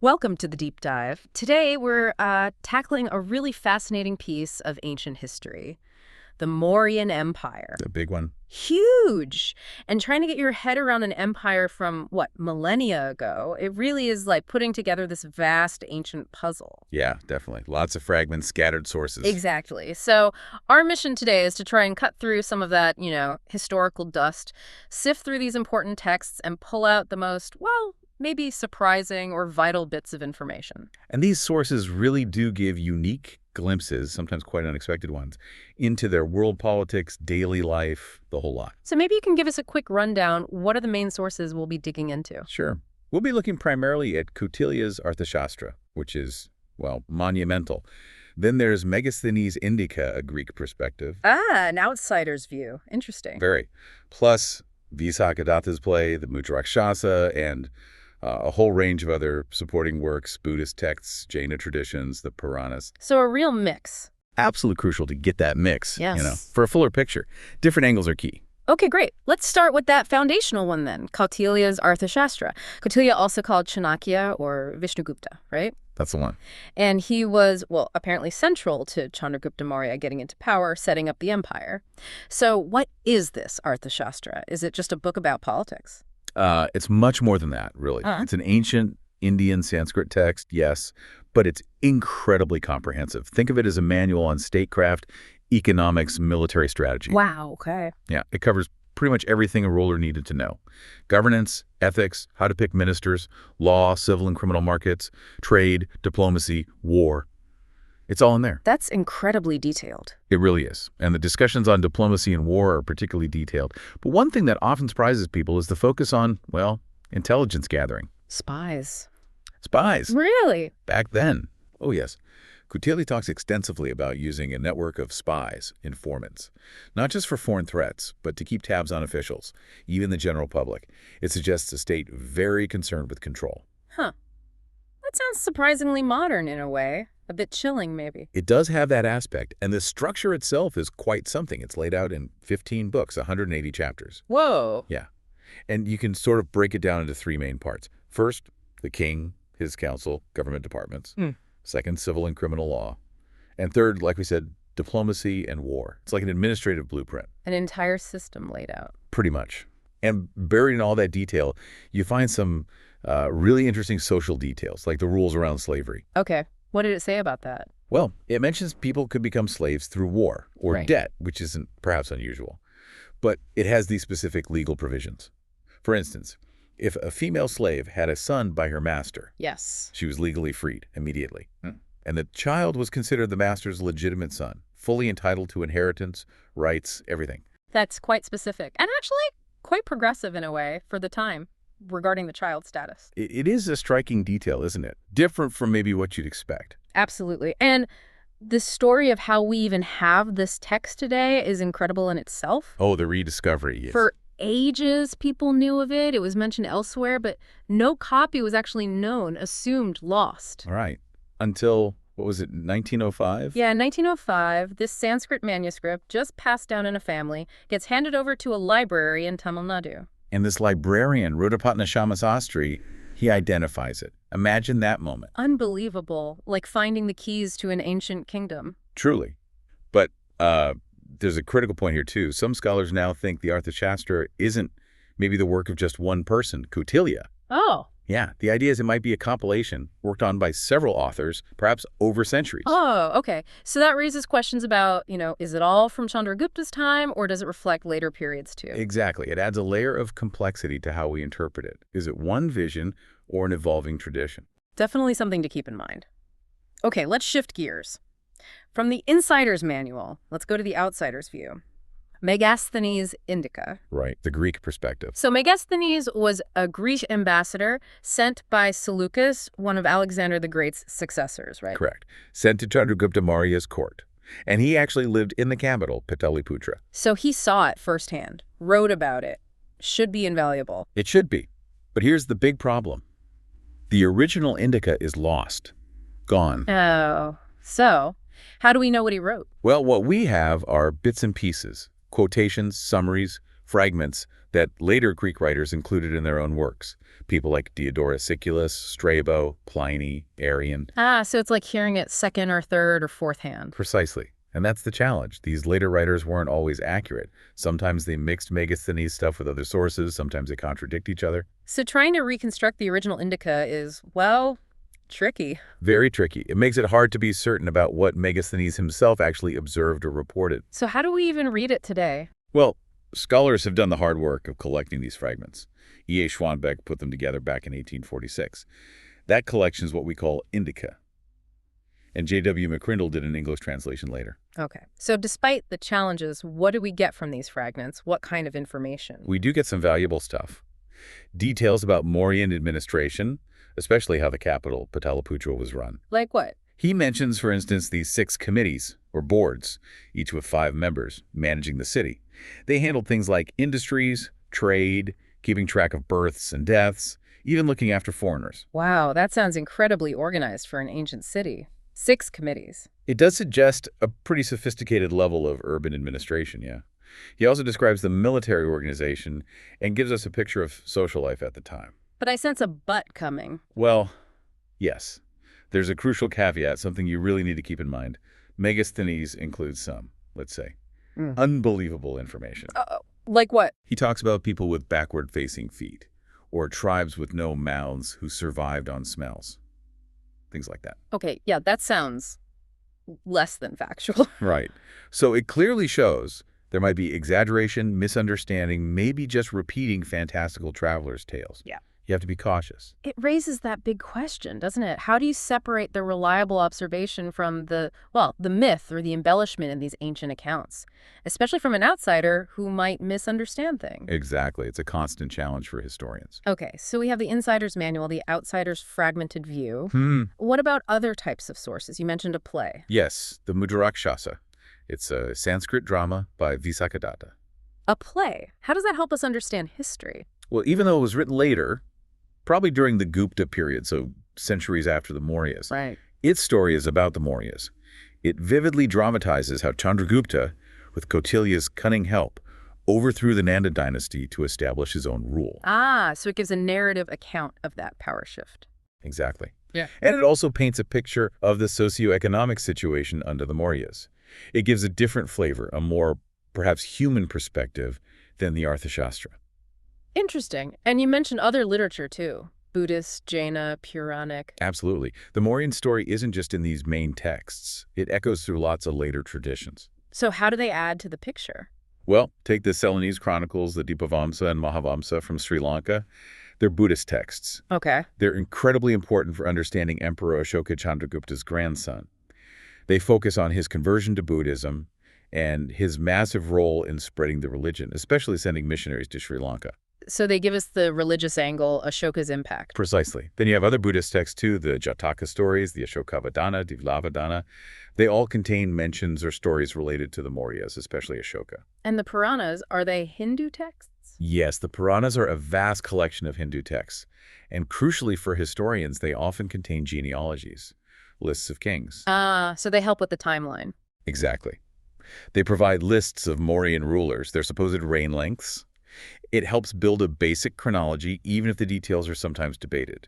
Welcome to the deep dive. Today we're tackling a really fascinating piece of ancient history, the Mauryan Empire. The big one. Huge! And trying to get your head around an empire from, what, millennia ago, it really is like putting together this vast ancient puzzle. Yeah, definitely. Lots of fragments, scattered sources. Exactly. So our mission today is to try and cut through some of that, historical dust, sift through these important texts, and pull out the most, well, maybe surprising or vital bits of information. And these sources really do give unique glimpses, sometimes quite unexpected ones, into their world politics, daily life, the whole lot. So maybe you can give us a quick rundown. What are the main sources we'll be digging into? Sure. We'll be looking primarily at Kautilya's Arthshastra, which is, well, monumental. Then there's Megasthenes Indica, a Greek perspective. Ah, an outsider's view. Interesting. Very. Plus, Visakadatta's play, the Arthshastra, and a whole range of other supporting works, Buddhist texts, Jaina traditions, the Puranas. So a real mix. Absolutely crucial to get that mix, Yes. for a fuller picture. Different angles are key. Okay, great. Let's start with that foundational one then, Kautilya's Arthashastra. Kautilya, also called Chanakya or Vishnugupta, right? That's the one. And he was, well, apparently central to Chandragupta Maurya getting into power, setting up the empire. So what is this Arthashastra? Is it just a book about politics? It's much more than that, really. It's an ancient Indian Sanskrit text, yes, but it's incredibly comprehensive. Think of it as a manual on statecraft, economics, military strategy. Wow, okay. Yeah, it covers pretty much everything a ruler needed to know. Governance, ethics, how to pick ministers, law, civil and criminal markets, trade, diplomacy, war. It's all in there. That's incredibly detailed. It really is. And the discussions on diplomacy and war are particularly detailed. But one thing that often surprises people is the focus on, well, intelligence gathering. Spies. Spies. Really? Back then. Oh, yes. Kautilya talks extensively about using a network of spies, informants, not just for foreign threats, but to keep tabs on officials, even the general public. It suggests a state very concerned with control. Huh. That sounds surprisingly modern in a way. A bit chilling, maybe. It does have that aspect, and the structure itself is quite something. It's laid out in 15 books, 180 chapters. Whoa. Yeah. And you can sort of break it down into three main parts. First, the king, his council, government departments. Second, civil and criminal law. And third, like we said, diplomacy and war. It's like an administrative blueprint. An entire system laid out. Pretty much. And buried in all that detail, you find some really interesting social details, like the rules around slavery. Okay. What did it say about that? Well, it mentions people could become slaves through war or Right. debt, which isn't perhaps unusual. But it has these specific legal provisions. For instance, if a female slave had a son by her master, Yes. she was legally freed immediately. And the child was considered the master's legitimate son, fully entitled to inheritance, rights, everything. That's quite specific. And actually quite progressive in a way for the time regarding the child status. It is a striking detail, isn't it? Different from maybe what you'd expect. Absolutely. And the story of how we even have this text today is incredible in itself. Oh, the rediscovery. Yes. For ages, people knew of it. It was mentioned elsewhere, but no copy was actually known, assumed lost. All right. Until, what was it, 1905? Yeah, in 1905, this Sanskrit manuscript, just passed down in a family, gets handed over to a library in Tamil Nadu. And this librarian, Rudapatna Sastri, he identifies it. Imagine that moment. Unbelievable, like finding the keys to an ancient kingdom. Truly. But there's a critical point here, too. Some scholars now think the Arthashastra isn't maybe the work of just one person, Kautilya. Oh. Yeah, the idea is it might be a compilation worked on by several authors, perhaps over centuries. Oh, okay. So that raises questions about, is it all from Chandragupta's time or does it reflect later periods too? Exactly. It adds a layer of complexity to how we interpret it. Is it one vision or an evolving tradition? Definitely something to keep in mind. Okay, let's shift gears. From the insider's manual, let's go to the outsider's view. Megasthenes Indica. Right, the Greek perspective. So Megasthenes was a Greek ambassador sent by Seleucus, one of Alexander the Great's successors, right? Correct. Sent to Chandragupta Maurya's court. And he actually lived in the capital, Pataliputra. So he saw it firsthand, wrote about it. Should be invaluable. It should be. But here's the big problem. The original Indica is lost. Gone. Oh, so how do we know what he wrote? Well, what we have are bits and pieces, quotations, summaries, fragments that later Greek writers included in their own works. People like Diodorus Siculus, Strabo, Pliny, Arrian. Ah, so it's like hearing it second or third or fourth hand. Precisely. And that's the challenge. These later writers weren't always accurate. Sometimes they mixed Megasthenes stuff with other sources. Sometimes they contradict each other. So trying to reconstruct the original Indica is, well, tricky. Very tricky. It makes it hard to be certain about what Megasthenes himself actually observed or reported. So how do we even read it today? Well, scholars have done the hard work of collecting these fragments. E.A. Schwanbeck put them together back in 1846. That collection is what we call Indica. And J.W. McCrindle did an English translation later. Okay. So despite the challenges, what do we get from these fragments? What kind of information? We do get some valuable stuff. Details about Mauryan administration, especially how the capital, Pataliputra, was run. Like what? He mentions, for instance, these 6 committees, or boards, each with 5 members, managing the city. They handled things like industries, trade, keeping track of births and deaths, even looking after foreigners. Wow, that sounds incredibly organized for an ancient city. 6 committees. It does suggest a pretty sophisticated level of urban administration, yeah. He also describes the military organization and gives us a picture of social life at the time. But I sense a but coming. Well, yes. There's a crucial caveat, something you really need to keep in mind. Megasthenes includes some, let's say, unbelievable information. Like what? He talks about people with backward-facing feet, or tribes with no mouths who survived on smells. Things like that. Okay, yeah, that sounds less than factual. Right. So it clearly shows there might be exaggeration, misunderstanding, maybe just repeating fantastical travelers' tales. Yeah. You have to be cautious. It raises that big question, doesn't it? How do you separate the reliable observation from the myth or the embellishment in these ancient accounts, especially from an outsider who might misunderstand things? Exactly. It's a constant challenge for historians. Okay, so we have the insider's manual, the outsider's fragmented view. What about other types of sources? You mentioned a play. Yes, the Arthshastra. It's a Sanskrit drama by Visakadatta. A play? How does that help us understand history? Well, even though it was written later, probably during the Gupta period, so centuries after the Mauryas. Right. Its story is about the Mauryas. It vividly dramatizes how Chandragupta, with Kautilya's cunning help, overthrew the Nanda dynasty to establish his own rule. Ah, so it gives a narrative account of that power shift. Exactly. Yeah. And it also paints a picture of the socioeconomic situation under the Mauryas. It gives a different flavor, a more, perhaps, human perspective than the Arthshastra. Interesting. And you mentioned other literature, too. Buddhist, Jaina, Puranic. Absolutely. The Mauryan story isn't just in these main texts. It echoes through lots of later traditions. So how do they add to the picture? Well, take the Ceylonese chronicles, the Dipavamsa and Mahavamsa from Sri Lanka. They're Buddhist texts. Okay. They're incredibly important for understanding Emperor Ashoka Chandragupta's grandson. They focus on his conversion to Buddhism and his massive role in spreading the religion, especially sending missionaries to Sri Lanka. So they give us the religious angle, Ashoka's impact. Precisely. Then you have other Buddhist texts too, the Jataka stories, the Ashokavadana, Divlavadana. They all contain mentions or stories related to the Mauryas, especially Ashoka. And the Puranas, are they Hindu texts? Yes, the Puranas are a vast collection of Hindu texts. And crucially for historians, they often contain genealogies, lists of kings. Ah, so they help with the timeline. Exactly. They provide lists of Mauryan rulers, their supposed reign lengths. It helps build a basic chronology, even if the details are sometimes debated.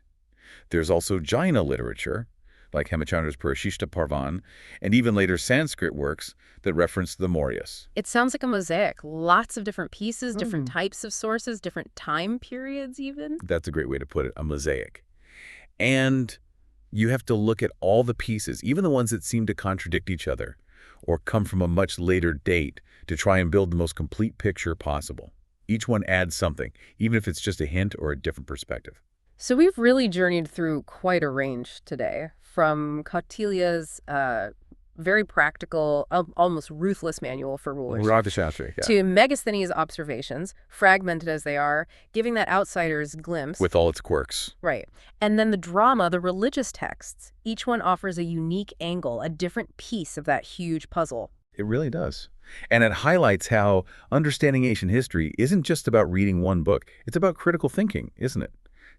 There's also Jaina literature, like Hemachandra's Purashishta Parvan, and even later Sanskrit works that reference the Mauryas. It sounds like a mosaic. Lots of different pieces, different types of sources, different time periods even. That's a great way to put it, a mosaic. And you have to look at all the pieces, even the ones that seem to contradict each other or come from a much later date, to try and build the most complete picture possible. Each one adds something, even if it's just a hint or a different perspective. So we've really journeyed through quite a range today, from Kautilya's very practical, almost ruthless manual for rulers, Arthshastra, yeah. to Megasthenes' observations, fragmented as they are, giving that outsider's glimpse. With all its quirks. Right. And then the drama, the religious texts, each one offers a unique angle, a different piece of that huge puzzle. It really does. And it highlights how understanding ancient history isn't just about reading one book. It's about critical thinking, isn't it?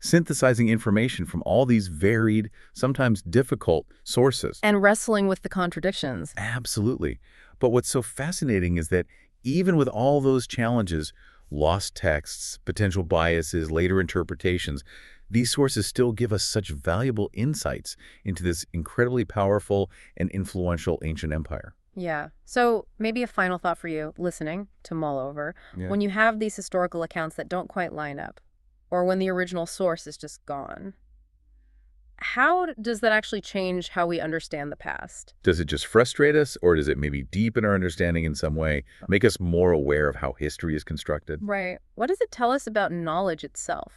Synthesizing information from all these varied, sometimes difficult sources. And wrestling with the contradictions. Absolutely. But what's so fascinating is that even with all those challenges, Lost texts, potential biases, later interpretations, these sources still give us such valuable insights into this incredibly powerful and influential ancient empire. Yeah. So maybe a final thought for you, listening to mull over. Yeah. When you have these historical accounts that don't quite line up, or when the original source is just gone, how does that actually change how we understand the past? Does it just frustrate us, or does it maybe deepen our understanding in some way, make us more aware of how history is constructed? Right. What does it tell us about knowledge itself?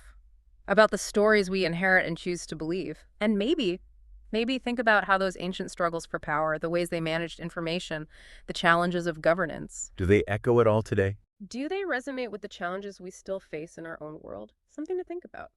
About the stories we inherit and choose to believe? And maybe think about how those ancient struggles for power, the ways they managed information, the challenges of governance. Do they echo at all today? Do they resonate with the challenges we still face in our own world? Something to think about.